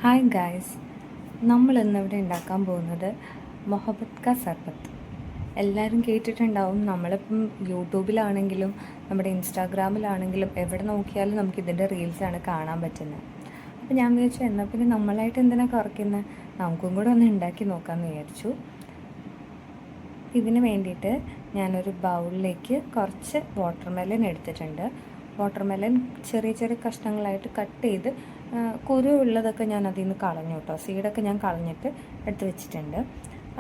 Hi guys, നമ്മൾ ഇന്നിവിടെ ഉണ്ടാക്കാൻ പോകുന്നത് മൊഹബത്ത് കാ സർബത്ത്. എല്ലാവരും കേട്ടിട്ടുണ്ടാവും. നമ്മളിപ്പം യൂട്യൂബിലാണെങ്കിലും നമ്മുടെ ഇൻസ്റ്റാഗ്രാമിലാണെങ്കിലും എവിടെ നോക്കിയാലും നമുക്കിതിൻ്റെ റീൽസാണ് കാണാൻ പറ്റുന്നത്. അപ്പോൾ ഞാൻ വിചാരിച്ചു എന്നാൽ പിന്നെ നമ്മളായിട്ട് എന്തിനാണ് കുറയ്ക്കുന്നത്, നമുക്കും കൂടെ ഒന്ന് ഉണ്ടാക്കി നോക്കാമെന്ന് വിചാരിച്ചു. ഇതിന് വേണ്ടിയിട്ട് ഞാനൊരു ബൗളിലേക്ക് കുറച്ച് വാട്ടർമെലൻ എടുത്തിട്ടുണ്ട്. വാട്ടർമെലൻ ചെറിയ ചെറിയ കഷ്ണങ്ങളായിട്ട് കട്ട് ചെയ്ത് കുരു ഉള്ളതൊക്കെ ഞാൻ അതിൽ നിന്ന് കളഞ്ഞു കേട്ടോ. സീഡൊക്കെ ഞാൻ കളഞ്ഞിട്ട് എടുത്ത് വെച്ചിട്ടുണ്ട്.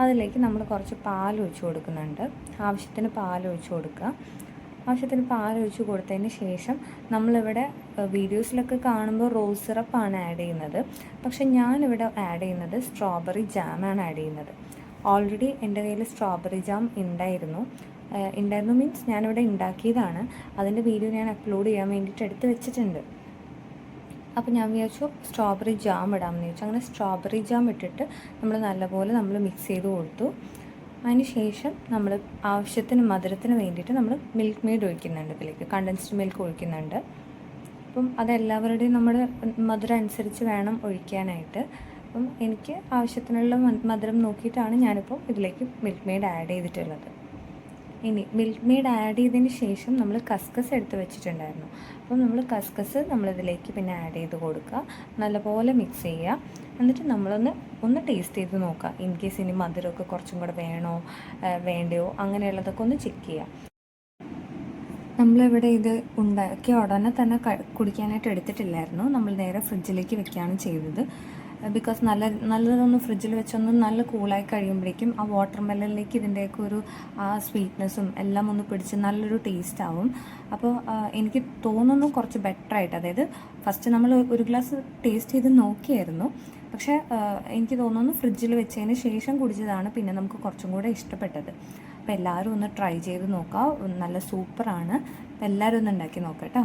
അതിലേക്ക് നമ്മൾ കുറച്ച് പാൽ ഒഴിച്ച് കൊടുക്കുന്നുണ്ട്. ആവശ്യത്തിന് പാൽ ഒഴിച്ച് കൊടുക്കുക. ആവശ്യത്തിന് പാൽ ഒഴിച്ച് കൊടുത്തതിന് ശേഷം നമ്മളിവിടെ വീഡിയോസിലൊക്കെ കാണുമ്പോൾ റോസ് സിറപ്പാണ് ആഡ് ചെയ്യുന്നത്. പക്ഷെ ഞാനിവിടെ ആഡ് ചെയ്യുന്നത് സ്ട്രോബെറി ജാമാണ് ആഡ് ചെയ്യുന്നത്. ഓൾറെഡി എൻ്റെ കയ്യിൽ സ്ട്രോബെറി ജാം ഉണ്ടായിരുന്നു മീൻസ് ഞാനിവിടെ ഉണ്ടാക്കിയതാണ്. അതിൻ്റെ വീഡിയോ ഞാൻ അപ്ലോഡ് ചെയ്യാൻ വേണ്ടിയിട്ട് എടുത്ത് വെച്ചിട്ടുണ്ട്. അപ്പോൾ ഞാൻ വിചാരിച്ചു സ്ട്രോബെറി ജാം ഇടാമെന്ന് ചോദിച്ചു. അങ്ങനെ സ്ട്രോബെറി ജാം ഇട്ടിട്ട് നല്ലപോലെ മിക്സ് ചെയ്ത് കൊടുത്തു. അതിന് ശേഷം നമ്മൾ ആവശ്യത്തിന് മധുരത്തിന് വേണ്ടിയിട്ട് നമ്മൾ മിൽക്ക് മെയ്ഡ് ഒഴിക്കുന്നുണ്ട്. ഇതിലേക്ക് കണ്ടൻസ്ഡ് മിൽക്ക് ഒഴിക്കുന്നുണ്ട്. അപ്പം അതെല്ലാവരുടെയും നമ്മുടെ മധുരം അനുസരിച്ച് വേണം ഒഴിക്കാനായിട്ട്. അപ്പം എനിക്ക് ആവശ്യത്തിനുള്ള മധുരം നോക്കിയിട്ടാണ് ഞാനിപ്പോൾ ഇതിലേക്ക് മിൽക്ക് മെയ്ഡ് ആഡ് ചെയ്തിട്ടുള്ളത്. ഇനി മിൽക്ക് മെയ്ഡ് ആഡ് ചെയ്തതിന് ശേഷം നമ്മൾ കസ്കസ് എടുത്ത് വെച്ചിട്ടുണ്ടായിരുന്നു. അപ്പം നമ്മൾ കസ്കസ് നമ്മളിതിലേക്ക് പിന്നെ ആഡ് ചെയ്ത് കൊടുക്കുക. നല്ലപോലെ മിക്സ് ചെയ്യുക. എന്നിട്ട് ഒന്ന് ടേസ്റ്റ് ചെയ്ത് നോക്കുക. ഇൻ കേസ് ഇനി മധുരമൊക്കെ കുറച്ചും കൂടെ വേണോ വേണ്ടയോ അങ്ങനെയുള്ളതൊക്കെ ഒന്ന് ചെക്ക് ചെയ്യുക. നമ്മളിവിടെ ഇത് ഉണ്ടാക്കിയ ഉടനെ തന്നെ കുടിക്കാനായിട്ട് എടുത്തിട്ടില്ലായിരുന്നു. നമ്മൾ നേരെ ഫ്രിഡ്ജിലേക്ക് വെക്കുകയാണ് ചെയ്തത്. ബിക്കോസ് നല്ലതൊന്ന് ഫ്രിഡ്ജിൽ വെച്ചൊന്ന് നല്ല കൂളായി കഴിയുമ്പോഴേക്കും ആ വാട്ടർമെലനിലേക്ക് ഇതിൻ്റെയൊക്കെ ഒരു ആ സ്വീറ്റ്നെസ്സും എല്ലാം ഒന്ന് പിടിച്ച് നല്ലൊരു ടേസ്റ്റ് ആവും. അപ്പോൾ എനിക്ക് തോന്നുന്നു കുറച്ച് ബെറ്ററായിട്ട്, അതായത് ഫസ്റ്റ് നമ്മൾ ഒരു ഗ്ലാസ് ടേസ്റ്റ് ചെയ്ത് നോക്കിയായിരുന്നു. പക്ഷേ എനിക്ക് തോന്നുന്നു ഫ്രിഡ്ജിൽ വെച്ചതിന് ശേഷം കുടിച്ചതാണ് പിന്നെ നമുക്ക് കുറച്ചും കൂടെ ഇഷ്ടപ്പെട്ടത്. അപ്പോൾ എല്ലാവരും ഒന്ന് ട്രൈ ചെയ്ത് നോക്കാം. നല്ല സൂപ്പറാണ്. അപ്പോൾ എല്ലാവരും ഒന്ന് ഉണ്ടാക്കി നോക്കാം കേട്ടോ.